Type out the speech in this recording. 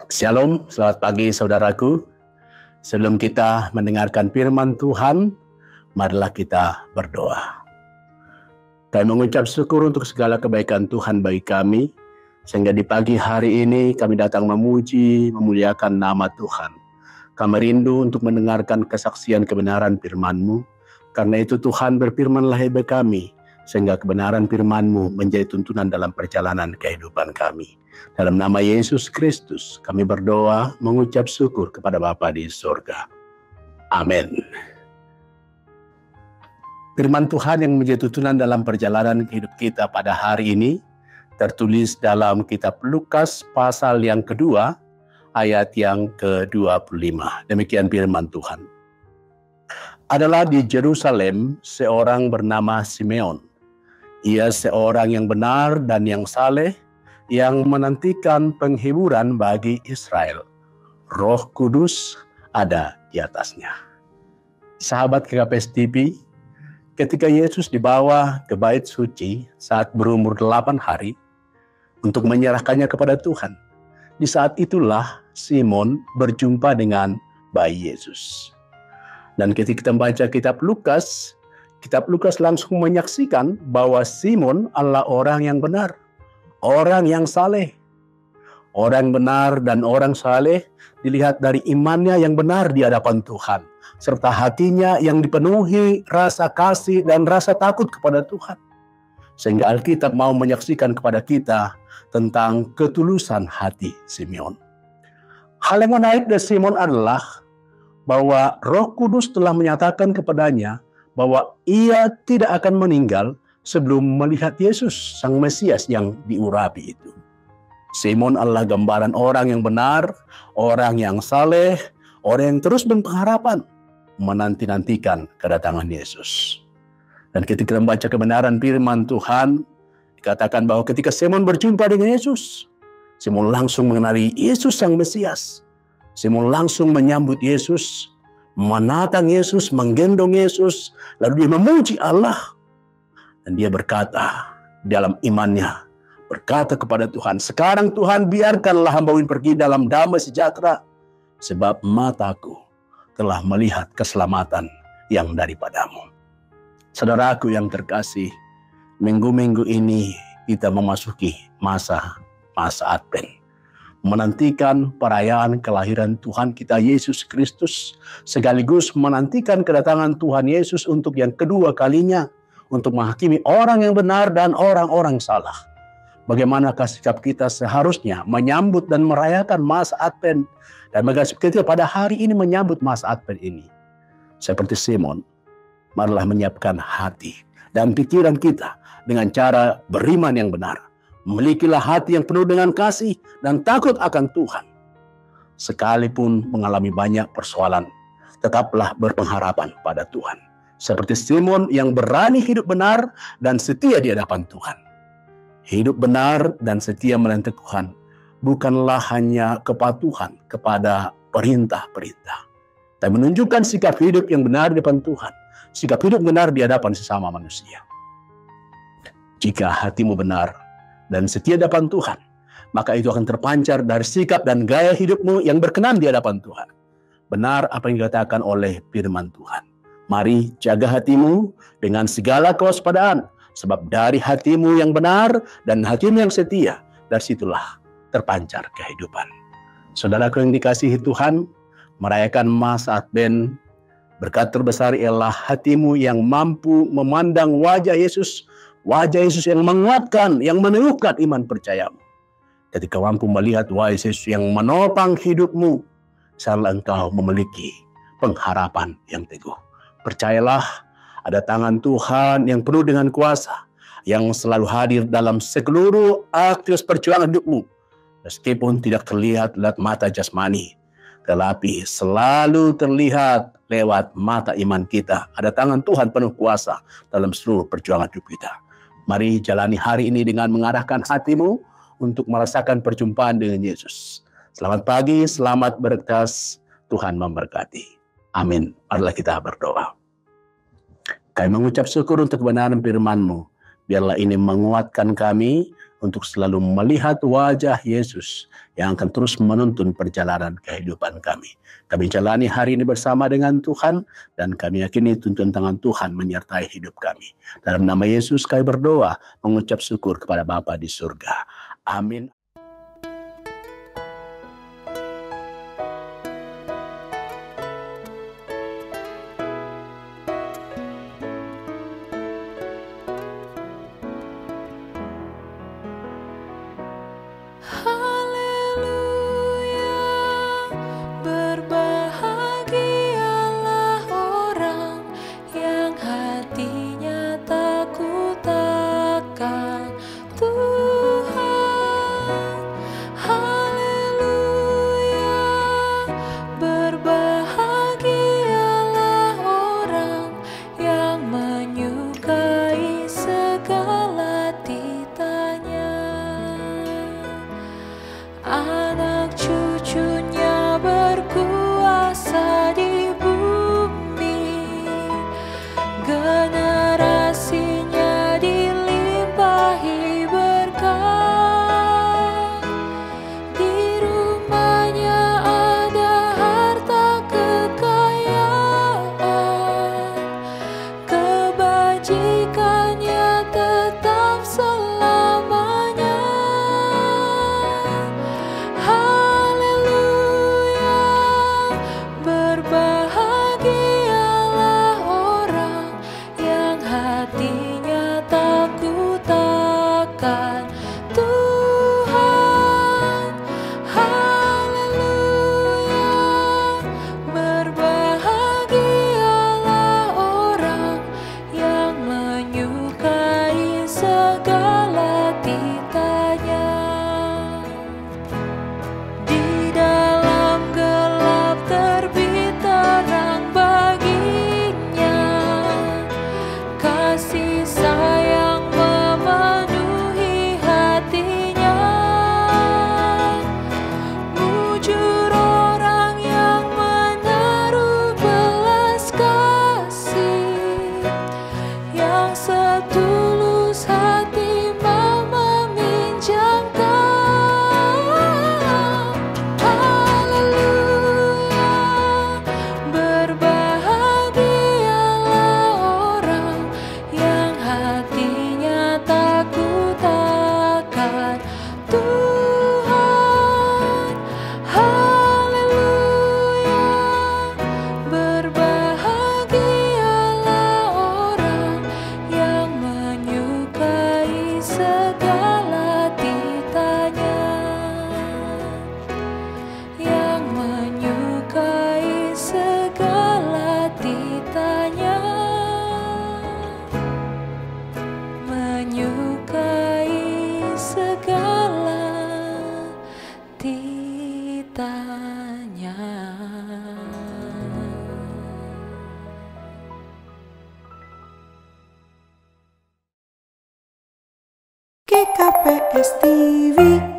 Shalom, selamat pagi saudaraku. Sebelum kita mendengarkan firman Tuhan, marilah kita berdoa. Kami mengucap syukur untuk segala kebaikan Tuhan bagi kami, sehingga di pagi hari ini kami datang memuji, memuliakan nama Tuhan. Kami rindu untuk mendengarkan kesaksian kebenaran firman-Mu. Karena itu Tuhan berfirmanlah bagi kami, sehingga kebenaran firman-Mu menjadi tuntunan dalam perjalanan kehidupan kami. Dalam nama Yesus Kristus kami berdoa mengucap syukur kepada Bapa di surga. Amin. Firman Tuhan yang menjadi tuntunan dalam perjalanan hidup kita pada hari ini tertulis dalam kitab Lukas pasal yang kedua ayat yang ke-25. Demikian firman Tuhan. Adalah di Yerusalem seorang bernama Simeon. Ia seorang yang benar dan yang saleh, yang menantikan penghiburan bagi Israel. Roh Kudus ada di atasnya. Sahabat KKPS TV, ketika Yesus dibawa ke bait suci saat berumur 8 hari untuk menyerahkannya kepada Tuhan, di saat itulah Simon berjumpa dengan bayi Yesus. Dan ketika kita membaca kitab Lukas langsung menyaksikan bahwa Simon adalah orang yang benar, orang yang saleh. Orang benar dan orang saleh dilihat dari imannya yang benar di hadapan Tuhan, serta hatinya yang dipenuhi rasa kasih dan rasa takut kepada Tuhan. Sehingga Alkitab mau menyaksikan kepada kita tentang ketulusan hati Simeon. Hal yang menarik dari Simon adalah bahwa Roh Kudus telah menyatakan kepadanya bahwa ia tidak akan meninggal sebelum melihat Yesus, Sang Mesias yang diurapi itu. Simon adalah gambaran orang yang benar, orang yang saleh, orang yang terus berpengharapan, menanti-nantikan kedatangan Yesus. Dan ketika membaca kebenaran firman Tuhan, dikatakan bahwa ketika Simon berjumpa dengan Yesus, Simon langsung mengenali Yesus Sang Mesias. Simon langsung menyambut Yesus, menatang Yesus, menggendong Yesus, lalu dia memuji Allah. Dan dia berkata dalam imannya, berkata kepada Tuhan, sekarang Tuhan biarkanlah hamba-Mu pergi dalam damai sejahtera, sebab mataku telah melihat keselamatan yang daripada-Mu. Saudaraku yang terkasih, minggu-minggu ini kita memasuki masa Advent, menantikan perayaan kelahiran Tuhan kita Yesus Kristus, sekaligus menantikan kedatangan Tuhan Yesus untuk yang kedua kalinya, untuk menghakimi orang yang benar dan orang-orang salah. Bagaimanakah sikap kita seharusnya menyambut dan merayakan masa Advent, dan bagaimana kita pada hari ini menyambut masa Advent ini? Seperti Simon, marilah menyiapkan hati dan pikiran kita dengan cara beriman yang benar. Milikilah hati yang penuh dengan kasih dan takut akan Tuhan. Sekalipun mengalami banyak persoalan, tetaplah berpengharapan pada Tuhan. Seperti Simon yang berani hidup benar dan setia di hadapan Tuhan. Hidup benar dan setia menanti Tuhan bukanlah hanya kepatuhan kepada perintah-perintah, tapi menunjukkan sikap hidup yang benar di hadapan Tuhan. Sikap hidup benar di hadapan sesama manusia. Jika hatimu benar dan setia di hadapan Tuhan, maka itu akan terpancar dari sikap dan gaya hidupmu yang berkenan di hadapan Tuhan. Benar apa yang dikatakan oleh firman Tuhan. Mari jaga hatimu dengan segala kewaspadaan, sebab dari hatimu yang benar dan hatimu yang setia, dari situlah terpancar kehidupan. Saudaraku yang dikasihi Tuhan, merayakan masa Advent, berkat terbesar ialah hatimu yang mampu memandang wajah Yesus yang menguatkan, yang meneguhkan iman percayamu. Ketika mampu melihat wajah Yesus yang menopang hidupmu, salah engkau memiliki pengharapan yang teguh. Percayalah, ada tangan Tuhan yang penuh dengan kuasa, yang selalu hadir dalam seluruh aktivitas perjuangan hidupmu. Meskipun tidak terlihat lewat mata jasmani, tetapi selalu terlihat lewat mata iman kita. Ada tangan Tuhan penuh kuasa dalam seluruh perjuangan hidup kita. Mari jalani hari ini dengan mengarahkan hatimu untuk merasakan perjumpaan dengan Yesus. Selamat pagi, selamat beraktivitas, Tuhan memberkati. Amin. Marilah kita berdoa. Kami mengucap syukur untuk kebenaran firman-Mu. Biarlah ini menguatkan kami untuk selalu melihat wajah Yesus yang akan terus menuntun perjalanan kehidupan kami. Kami jalani hari ini bersama dengan Tuhan, dan kami yakini tuntun tangan Tuhan menyertai hidup kami. Dalam nama Yesus kami berdoa, mengucap syukur kepada Bapa di surga. Amin. GKPS TV.